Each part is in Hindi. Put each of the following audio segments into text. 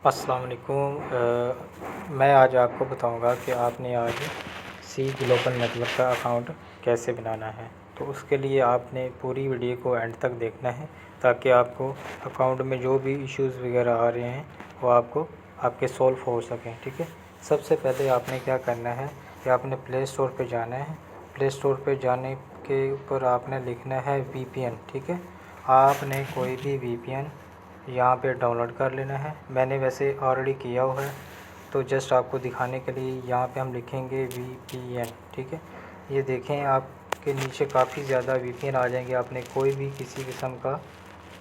अस्सलाम वालेकुम। मैं आज आपको बताऊंगा कि आपने आज सी ग्लोबल नेटवर्क का अकाउंट कैसे बनाना है। तो उसके लिए आपने पूरी वीडियो को एंड तक देखना है ताकि आपको अकाउंट में जो भी इश्यूज़ वगैरह आ रहे हैं वो आपके सॉल्व हो सकें। ठीक है। सबसे पहले आपने क्या करना है कि आपने प्ले स्टोर पे जाना है। प्ले स्टोर पे जाने के ऊपर आपने लिखना है VPN। ठीक है। आपने कोई भी VPN यहाँ पे डाउनलोड कर लेना है। मैंने वैसे ऑलरेडी किया हुआ है, तो जस्ट आपको दिखाने के लिए यहाँ पे हम लिखेंगे VPN। ठीक है। ये देखें आपके नीचे काफ़ी ज़्यादा VPN आ जाएंगे। आपने कोई भी किसी किस्म का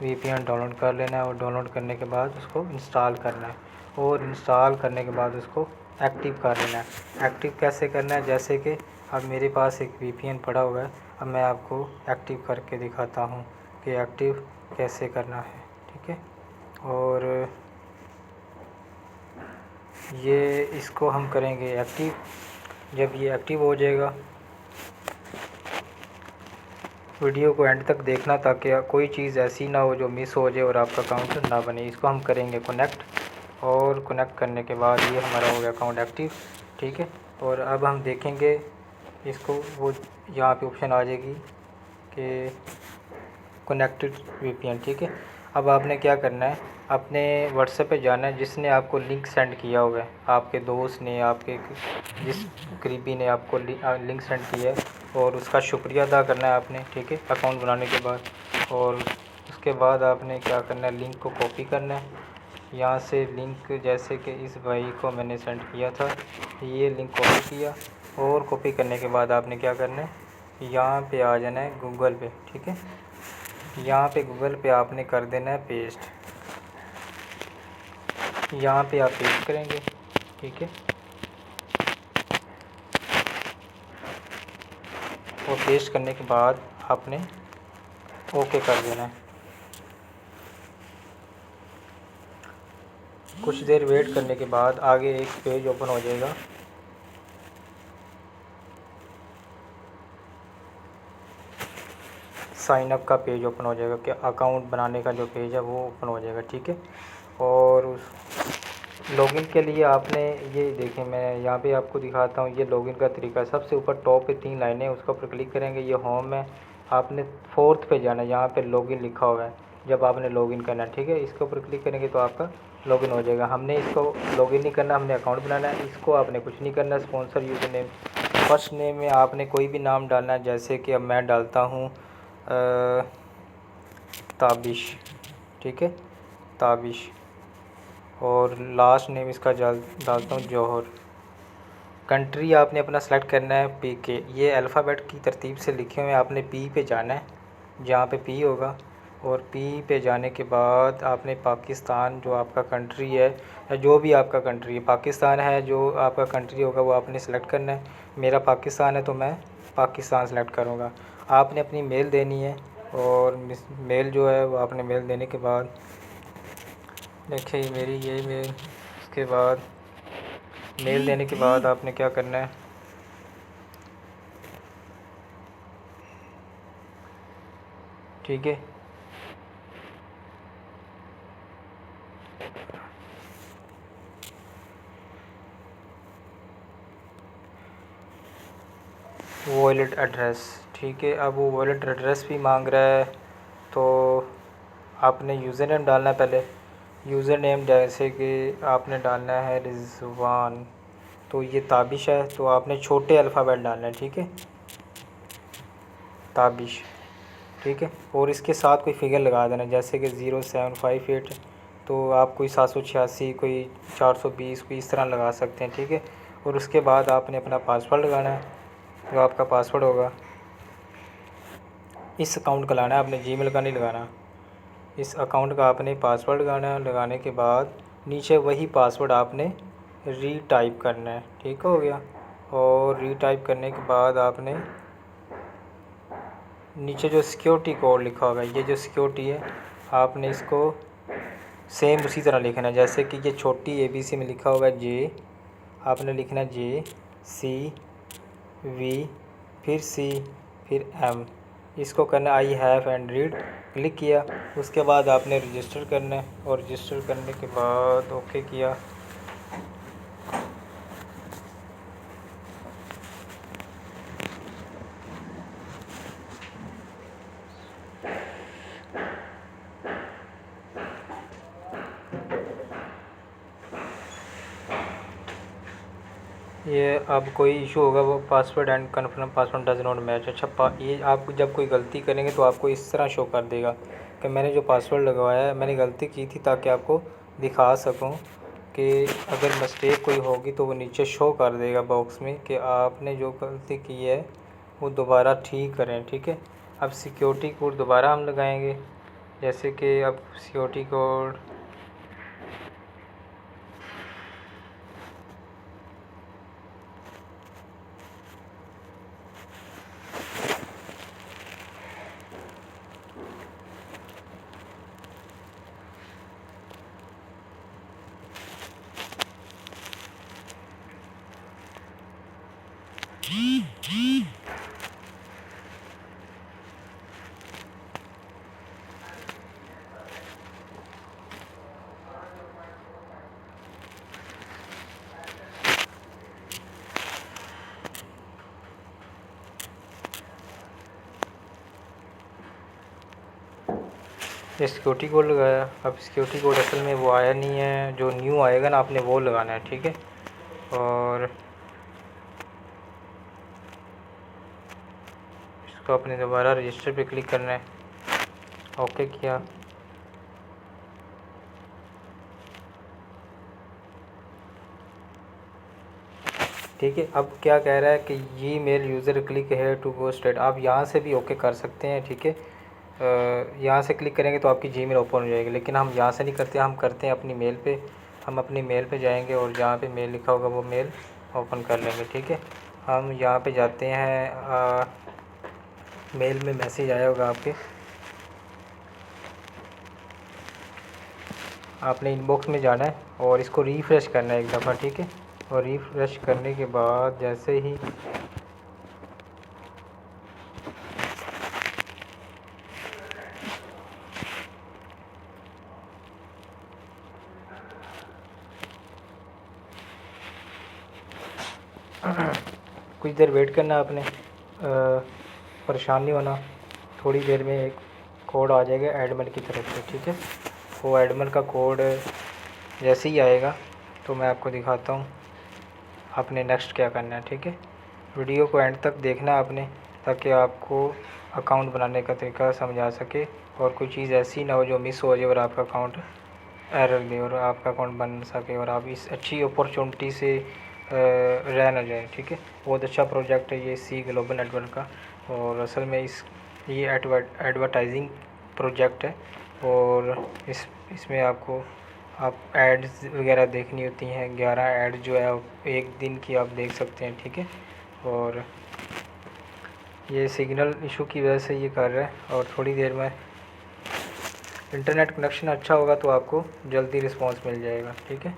VPN डाउनलोड कर लेना है और डाउनलोड करने के बाद उसको इंस्टॉल करना है और इंस्टॉल करने के बाद उसको एक्टिव कर लेना है। एक्टिव कैसे करना है, जैसे कि अब मेरे पास एक VPN पड़ा हुआ है। अब मैं आपको एक्टिव करके दिखाता हूँ कि एक्टिव कैसे करना है। ठीक है। और ये इसको हम करेंगे एक्टिव। जब ये एक्टिव हो जाएगा, वीडियो को एंड तक देखना ताकि कोई चीज़ ऐसी ना हो जो मिस हो जाए और आपका अकाउंट ना बने। इसको हम करेंगे कनेक्ट, और कनेक्ट करने के बाद ये हमारा हो गया अकाउंट एक्टिव। ठीक है। और अब हम देखेंगे इसको, वो यहाँ पे ऑप्शन आ जाएगी कि कनेक्टेड VPN। ठीक है। अब आपने क्या करना है, अपने व्हाट्सएप पे जाना है। जिसने आपको लिंक सेंड किया हुआ है, आपके दोस्त ने, आपके जिस करीबी ने आपको लिंक सेंड किया है, और उसका शुक्रिया अदा करना है आपने। ठीक है। अकाउंट बनाने के बाद, और उसके बाद आपने क्या करना है, लिंक को कॉपी करना है। यहाँ से लिंक, जैसे कि इस भाई को मैंने सेंड किया था, ये लिंक कॉपी किया, और कॉपी करने के बाद आपने क्या करना है, यहाँ पे आ जाना है गूगल पे। ठीक है। यहाँ पे गूगल पे आपने कर देना है पेस्ट। यहाँ पे आप पेस्ट करेंगे। ठीक है। और पेस्ट करने के बाद आपने ओके कर देना है। कुछ देर वेट करने के बाद आगे एक पेज ओपन हो जाएगा। साइन अप का पेज ओपन हो जाएगा कि अकाउंट बनाने का जो पेज है वो ओपन हो जाएगा। ठीक है। और उस लॉगिन के लिए आपने, ये देखें मैं यहाँ पे आपको दिखाता हूँ, ये लॉगिन का तरीका है। सबसे ऊपर टॉप पे 3 लाइनें, उसके ऊपर क्लिक करेंगे, ये होम है। आपने 4th पे जाना है, यहाँ पे लॉगिन लिखा हुआ है। जब आपने लॉगिन करना है, ठीक है, इसके ऊपर क्लिक करेंगे तो आपका लॉगिन हो जाएगा। हमने इसको लॉगिन नहीं करना, हमने अकाउंट बनाना है। इसको आपने कुछ नहीं करना। Sponsor user name, first name में आपने कोई भी नाम डालना है, जैसे कि अब मैं डालता हूँ ताबिश। ठीक है, ताबिश। और लास्ट नेम इसका डालता हूँ जौहर। कंट्री आपने अपना सेलेक्ट करना है PK। ये अल्फ़ाबेट की तरतीब से लिखे हुए हैं, आपने P पे जाना है, जहाँ पे P होगा। और P पे जाने के बाद आपने पाकिस्तान, जो आपका कंट्री है, या जो भी आपका कंट्री है, पाकिस्तान है जो आपका कंट्री होगा वो आपने सेलेक्ट करना है। मेरा पाकिस्तान है तो मैं पाकिस्तान सेलेक्ट करूँगा। आपने अपनी मेल देनी है, और मेल जो है वो आपने मेल देने के बाद, देखिए मेरी ये मेल, उसके बाद मेल देने के बाद आपने क्या करना है, ठीक है, वॉलेट एड्रेस। ठीक है। अब वो वॉलेट एड्रेस भी मांग रहा है, तो आपने यूज़र नेम डालना है पहले। यूज़र नेम जैसे कि आपने डालना है रिजवान, तो ये ताबिश है तो आपने छोटे अल्फ़ाबेट डालना है। ठीक है, ताबिश। ठीक है। और इसके साथ कोई फिगर लगा देना, जैसे कि 0758, तो आप कोई 786, कोई 420, कोई इस तरह लगा सकते हैं। ठीक है। और उसके बाद आपने अपना पासवर्ड लगाना है, जो आपका पासवर्ड होगा। इस अकाउंट का लाना है, आपने जीमेल का नहीं लगाना। इस अकाउंट का आपने पासवर्ड लगाना है। लगाने के बाद नीचे वही पासवर्ड आपने रीटाइप करना है। ठीक हो गया। और रीटाइप करने के बाद आपने नीचे जो सिक्योरिटी कोड लिखा होगा, ये जो सिक्योरिटी है, आपने इसको सेम उसी तरह लिखना है। जैसे कि ये छोटी ABC में लिखा होगा J, आपने लिखना है JCV, फिर C, फिर M। इसको करना I have and read, click किया। उसके बाद आपने रजिस्टर करना है और रजिस्टर करने के बाद ओके किया। ये अब कोई इशू होगा वो password and confirm password does not match. अच्छा ये आप जब कोई गलती करेंगे तो आपको इस तरह शो कर देगा कि मैंने जो पासवर्ड लगवाया है मैंने गलती की थी, ताकि आपको दिखा सकूं कि अगर मिस्टेक कोई होगी तो वो नीचे शो कर देगा बॉक्स में कि आपने जो गलती की है वो दोबारा ठीक करें। ठीक है, अब सिक्योरिटी कोड दोबारा हम लगाएंगे, जैसे कि अब सिक्योरिटी कोड ये सिक्योरिटी कोड लगाया। अब सिक्योरिटी कोड असल में वो आया नहीं है, जो न्यू आएगा ना आपने वो लगाना है। ठीक है, और इसको अपने दोबारा रजिस्टर पे क्लिक करना है, ओके किया। ठीक है, अब क्या कह रहा है कि जी मेल यूज़र क्लिक है टू गो स्ट्रेट। आप यहाँ से भी ओके कर सकते हैं। ठीक है, यहाँ से क्लिक करेंगे तो आपकी जीमेल ओपन हो जाएगी, लेकिन हम यहाँ से नहीं करते, हम करते हैं अपनी मेल पे। हम अपनी मेल पे जाएंगे और जहाँ पे मेल लिखा होगा वो मेल ओपन कर लेंगे। ठीक है, हम यहाँ पे जाते हैं, मेल में मैसेज आया होगा आपके, आपने इनबॉक्स में जाना है और इसको रिफ़्रेश करना है एक दफ़ा। ठीक है, और रिफ़्रेश करने के बाद जैसे ही कुछ देर वेट करना आपने, परेशान नहीं होना। थोड़ी देर में एक कोड आ जाएगा एडमिन की तरफ से। ठीक है, वो एडमिन का कोड जैसे ही आएगा तो मैं आपको दिखाता हूँ आपने नेक्स्ट क्या करना है। ठीक है, वीडियो को एंड तक देखना आपने, ताकि आपको अकाउंट बनाने का तरीका समझा सके और कोई चीज़ ऐसी ना हो जो मिस हो जाए और आपका अकाउंट एरर दे और आपका अकाउंट बन सके और आप इस अच्छी अपॉर्चुनिटी से रह ना जाए। ठीक है, बहुत अच्छा प्रोजेक्ट है ये सी ग्लोबल नेटवर्क का, और असल में ये एडवर्टाइजिंग प्रोजेक्ट है, और इसमें आपको आप एड्स वगैरह देखनी होती हैं। 11 ऐड जो है एक दिन की आप देख सकते हैं। ठीक है, और ये सिग्नल इशू की वजह से ये कर रहा है, और थोड़ी देर में इंटरनेट कनेक्शन अच्छा होगा तो आपको जल्दी रिस्पांस मिल जाएगा। ठीक है,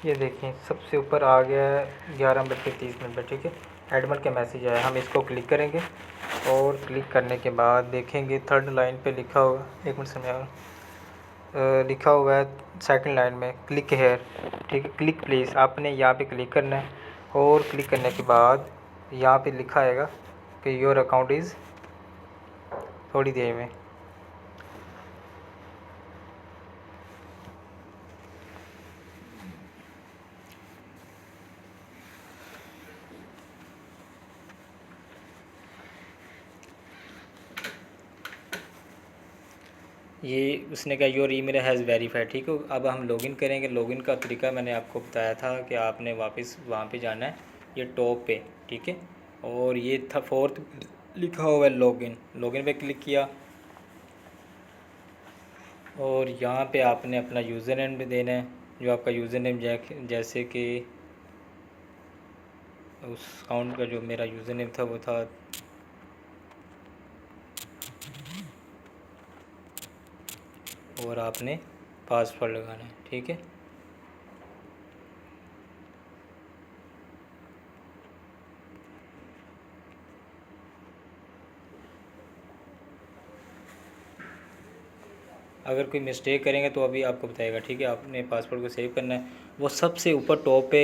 ये देखें सबसे ऊपर आ गया है 11:30 पर। ठीक है, एडमिन का मैसेज आया, हम इसको क्लिक करेंगे और क्लिक करने के बाद देखेंगे थर्ड लाइन पे लिखा होगा, एक मिनट समय और लिखा हुआ है सेकंड लाइन में क्लिक हेयर। ठीक है, क्लिक प्लीज़, आपने यहाँ पे क्लिक करना है और क्लिक करने के बाद यहाँ पे लिखा आएगा कि योर अकाउंट इज़, थोड़ी देर में ये उसने कहा योर ईमेल हैज़ वेरीफाइड, ठीक है। अब हम लॉगिन करेंगे। लॉगिन का तरीका मैंने आपको बताया था कि आपने वापस वहाँ पे जाना है, ये टॉप पे, ठीक है। और ये था 4th लिखा हुआ है लॉगिन। लॉगिन पे क्लिक किया और यहाँ पे आपने अपना यूज़र नेम भी देना है, जो आपका यूज़र नेम जैसे कि उस अकाउंट का जो मेरा यूज़र नेम था वो था और आपने पासवर्ड लगाना है, ठीक है। अगर कोई मिस्टेक करेंगे तो अभी आपको बताएगा, ठीक है। आपने पासवर्ड को सेव करना है। वो सबसे ऊपर टॉप पे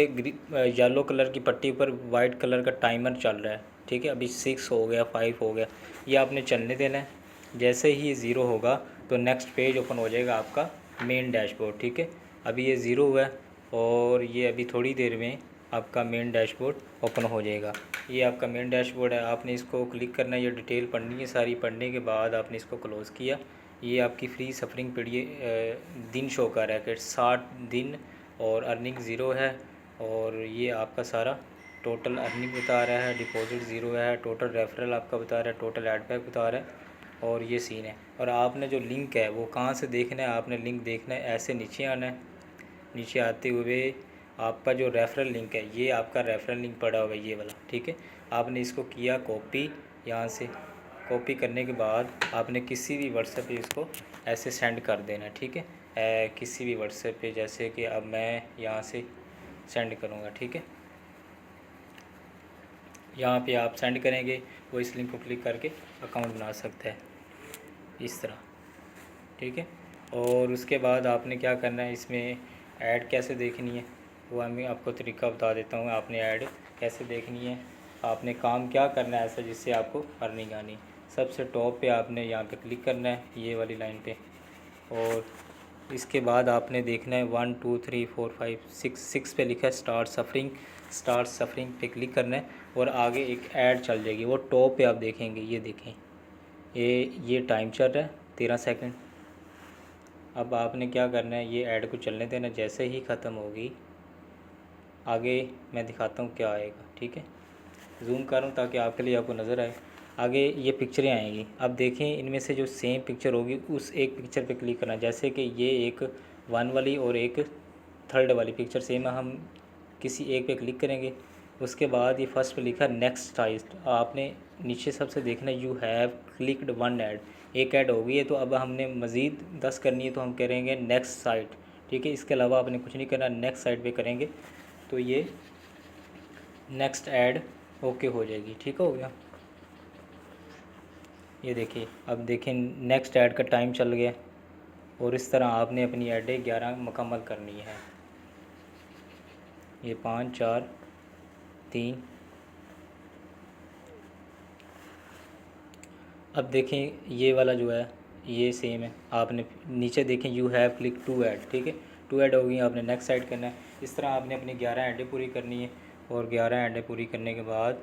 येलो कलर की पट्टी पर वाइट कलर का टाइमर चल रहा है, ठीक है। अभी 6 हो गया, 5 हो गया, ये आपने चलने देना है। जैसे ही 0 होगा तो नेक्स्ट पेज ओपन हो जाएगा आपका मेन डैशबोर्ड, ठीक है। अभी ये 0 हुआ है और ये अभी थोड़ी देर में आपका मेन डैशबोर्ड ओपन हो जाएगा। ये आपका मेन डैशबोर्ड है। आपने इसको क्लिक करना है, ये डिटेल पढ़नी है सारी। पढ़ने के बाद आपने इसको क्लोज़ किया। ये आपकी फ्री सफरिंग पीरियड दिन शो कर रहा है कि 60 दिन और अर्निंग 0 है। और ये आपका सारा टोटल अर्निंग बता रहा है, डिपॉजिट 0 है, टोटल रेफरल आपका बता रहा है, टोटल एडबैक बता रहा है। और ये सीन है। और आपने जो लिंक है वो कहाँ से देखना है, आपने लिंक देखना है ऐसे नीचे आना है। नीचे आते हुए आपका जो रेफरल लिंक है, ये आपका रेफरल लिंक पड़ा हुआ है, ये वाला, ठीक है। आपने इसको किया कॉपी, यहाँ से कॉपी करने के बाद आपने किसी भी व्हाट्सएप पे इसको ऐसे सेंड कर देना है, ठीक है। किसी भी व्हाट्सएप पे, जैसे कि अब मैं यहाँ से सेंड करूँगा, ठीक है। यहाँ पे आप सेंड करेंगे, वो इस लिंक को क्लिक करके अकाउंट बना सकता है इस तरह, ठीक है। और उसके बाद आपने क्या करना है, इसमें ऐड कैसे देखनी है वो मैं आपको तरीका बता देता हूँ। आपने ऐड कैसे देखनी है, आपने काम क्या करना है ऐसा जिससे आपको अर्निंग आनी। सबसे टॉप पे आपने यहाँ पे क्लिक करना है, ये वाली लाइन पे। और इसके बाद आपने देखना है 1 2 3 4 5 6 पे लिखा है स्टार्ट सफरिंग। स्टार्ट सफरिंग पे क्लिक करना है और आगे एक ऐड चल जाएगी, वो टॉप पे आप देखेंगे। ये देखें, ये टाइम चल रहा है 13 सेकंड। अब आपने क्या करना है, ये ऐड को चलने देना। जैसे ही ख़त्म होगी आगे मैं दिखाता हूँ क्या आएगा, ठीक है। जूम कर रहा हूँ ताकि आपके लिए आपको नज़र आए। आगे ये पिक्चरें आएंगी, अब देखें इनमें से जो सेम पिक्चर होगी उस एक पिक्चर पे क्लिक करना। जैसे कि ये एक 1 वाली और एक 3rd वाली पिक्चर सेम है, हम किसी एक पे क्लिक करेंगे। उसके बाद ये फर्स्ट पे लिखा नेक्स्ट साइट, आपने नीचे सबसे देखना यू हैव क्लिक्ड 1 ऐड, एक ऐड हो गई है। तो अब हमने मज़ीद 10 करनी है तो हम करेंगे नेक्स्ट साइट, ठीक है। इसके अलावा आपने कुछ नहीं करना, नेक्स्ट साइट पे करेंगे तो ये नेक्स्ट ऐड ओके हो जाएगी, ठीक हो गया। ये देखिए, अब देखें नेक्स्ट ऐड का टाइम चल गया। और इस तरह आपने अपनी ऐडें 11 मुकम्मल करनी है। ये 5 4 3। अब देखें ये वाला जो है ये सेम है। आपने नीचे देखें यू हैव क्लिक 2 ऐड, ठीक है। 2 ऐड हो गई, आपने नेक्स्ट साइड करना है। इस तरह आपने अपनी 11 ऐडें पूरी करनी है। और 11 ऐडें पूरी करने के बाद